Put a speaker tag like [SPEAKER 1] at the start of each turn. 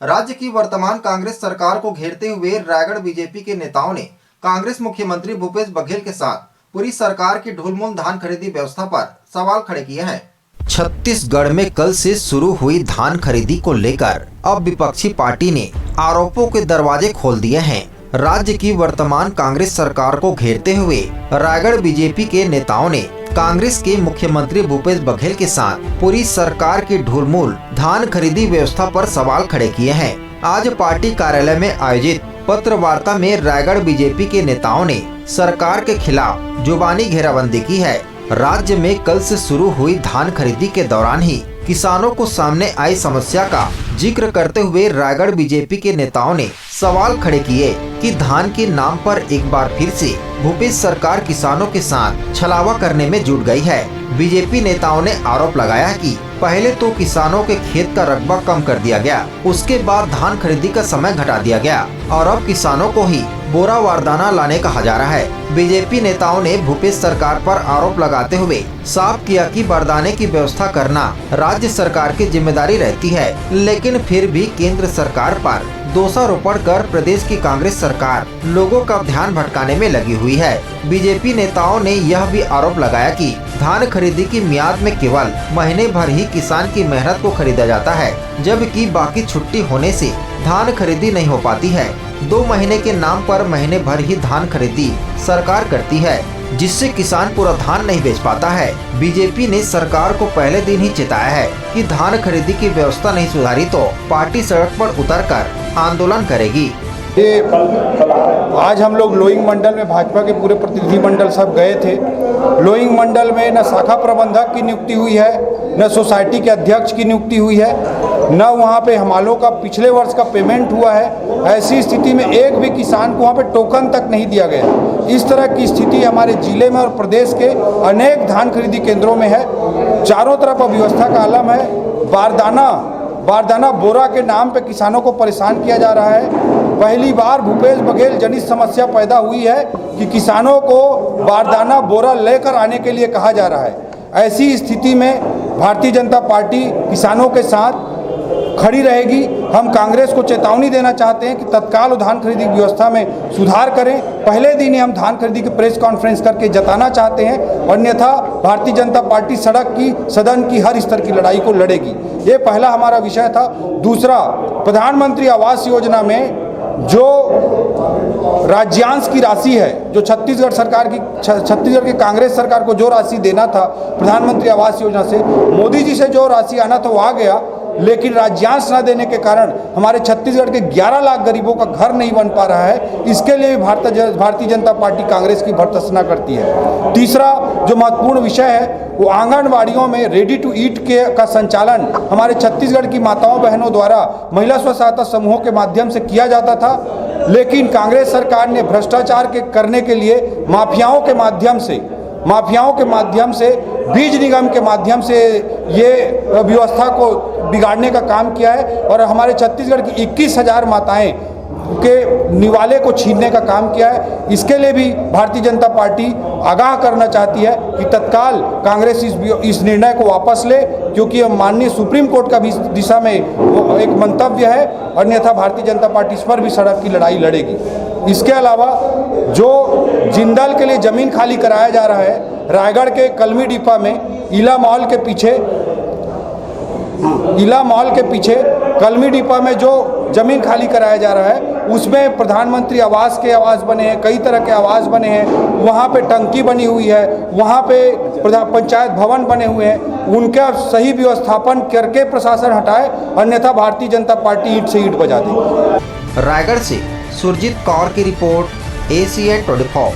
[SPEAKER 1] राज्य की वर्तमान कांग्रेस सरकार को घेरते हुए रायगढ़ बीजेपी के नेताओं ने कांग्रेस मुख्यमंत्री भूपेश बघेल के साथ पूरी सरकार की ढुलमुल धान खरीदी व्यवस्था पर सवाल खड़े किए हैं। छत्तीसगढ़ में कल से शुरू हुई धान खरीदी को लेकर अब विपक्षी पार्टी ने आरोपों के दरवाजे खोल दिए हैं। राज्य की वर्तमान कांग्रेस सरकार को घेरते हुए रायगढ़ बीजेपी के नेताओं ने कांग्रेस के मुख्यमंत्री भूपेश बघेल के साथ पूरी सरकार की ढुलमुल धान खरीदी व्यवस्था पर सवाल खड़े किए हैं। आज पार्टी कार्यालय में आयोजित पत्र वार्ता में रायगढ़ बीजेपी के नेताओं ने सरकार के खिलाफ जुबानी घेराबंदी की है। राज्य में कल से शुरू हुई धान खरीदी के दौरान ही किसानों को सामने आई समस्या का जिक्र करते हुए रायगढ़ बीजेपी के नेताओं ने सवाल खड़े किए कि धान के नाम पर एक बार फिर से भूपेश सरकार किसानों के साथ छलावा करने में जुट गई है। बीजेपी नेताओं ने आरोप लगाया कि पहले तो किसानों के खेत का रकबा कम कर दिया गया, उसके बाद धान खरीदी का समय घटा दिया गया और अब किसानों को ही बोरा वारदाना लाने कहा जा रहा है। बीजेपी नेताओं ने भूपेश सरकार पर आरोप लगाते हुए साफ किया कि बारदाने की व्यवस्था करना राज्य सरकार की जिम्मेदारी रहती है, लेकिन फिर भी केंद्र सरकार पर दोषारोपण कर प्रदेश की कांग्रेस सरकार लोगों का ध्यान भटकाने में लगी हुई है। बीजेपी नेताओं ने यह भी आरोप लगाया कि धान खरीदी की मियाद में केवल महीने भर ही किसान की मेहनत को खरीदा जाता है, जबकि बाकी छुट्टी होने से धान खरीदी नहीं हो पाती है। 2 महीने के नाम पर महीने भर ही धान खरीदी सरकार करती है, जिससे किसान पूरा धान नहीं बेच पाता है। बीजेपी ने सरकार को पहले दिन ही चेताया है कि धान खरीदी की व्यवस्था नहीं सुधारी तो पार्टी सड़क पर उतरकर आंदोलन करेगी।
[SPEAKER 2] आज हम लोग लोइंग मंडल में भाजपा के पूरे प्रतिनिधि मंडल सब गए थे। लोइंग मंडल में न शाखा प्रबंधक की नियुक्ति हुई है, न सोसाइटी के अध्यक्ष की नियुक्ति हुई है, न वहाँ पे हमालों का पिछले वर्ष का पेमेंट हुआ है। ऐसी स्थिति में एक भी किसान को वहाँ पे टोकन तक नहीं दिया गया। इस तरह की स्थिति हमारे जिले में और प्रदेश के अनेक धान खरीदी केंद्रों में है। चारों तरफ अव्यवस्था का आलम है। बारदाना बोरा के नाम पे किसानों को परेशान किया जा रहा है। पहली बार भूपेश बघेल जनित समस्या पैदा हुई है कि किसानों को बारदाना बोरा लेकर आने के लिए कहा जा रहा है। ऐसी स्थिति में भारतीय जनता पार्टी किसानों के साथ खड़ी रहेगी। हम कांग्रेस को चेतावनी देना चाहते हैं कि तत्काल धान खरीदी व्यवस्था में सुधार करें। पहले दिन ही हम धान खरीदी की प्रेस कॉन्फ्रेंस करके जताना चाहते हैं, अन्यथा भारतीय जनता पार्टी सड़क की, सदन की हर स्तर की लड़ाई को लड़ेगी। ये पहला हमारा विषय था। दूसरा, प्रधानमंत्री आवास योजना में जो राज्यांश की राशि है, जो छत्तीसगढ़ की कांग्रेस सरकार को जो राशि देना था प्रधानमंत्री आवास योजना से, मोदी जी से जो राशि आना था वो आ गया, लेकिन राज्यांश न देने के कारण हमारे छत्तीसगढ़ के 11 लाख गरीबों का घर नहीं बन पा रहा है। इसके लिए भारतीय जनता पार्टी कांग्रेस की भर्त्सना करती है। तीसरा जो महत्वपूर्ण विषय है वो आंगनबाड़ियों में रेडी टू ईट का संचालन हमारे छत्तीसगढ़ की माताओं बहनों द्वारा महिला स्व सहायता समूहों के माध्यम से किया जाता था, लेकिन कांग्रेस सरकार ने भ्रष्टाचार करने के लिए माफियाओं के माध्यम से बीज निगम के माध्यम से ये व्यवस्था को बिगाड़ने का काम किया है और हमारे छत्तीसगढ़ की 21,000 माताएं के निवाले को छीनने का काम किया है। इसके लिए भी भारतीय जनता पार्टी आगाह करना चाहती है कि तत्काल कांग्रेस इस निर्णय को वापस ले, क्योंकि माननीय सुप्रीम कोर्ट का भी इस दिशा में एक मंतव्य है, अन्यथा भारतीय जनता पार्टी इस पर भी सड़क की लड़ाई लड़ेगी। इसके अलावा जो जिंदल के लिए ज़मीन खाली कराया जा रहा है रायगढ़ के कलमी डिपा में, इला मॉल के पीछे कलमी डिपा में जो ज़मीन खाली कराया जा रहा है, उसमें प्रधानमंत्री आवास के आवास बने हैं, कई तरह के आवास बने हैं, वहाँ पे टंकी बनी हुई है, वहाँ पे पंचायत भवन बने हुए हैं। उनका सही व्यवस्थापन करके प्रशासन हटाए, अन्यथा भारतीय जनता पार्टी ईंट से ईंट बजा देगी।
[SPEAKER 1] रायगढ़ से सुरजीत कौर की रिपोर्ट, ACN 24।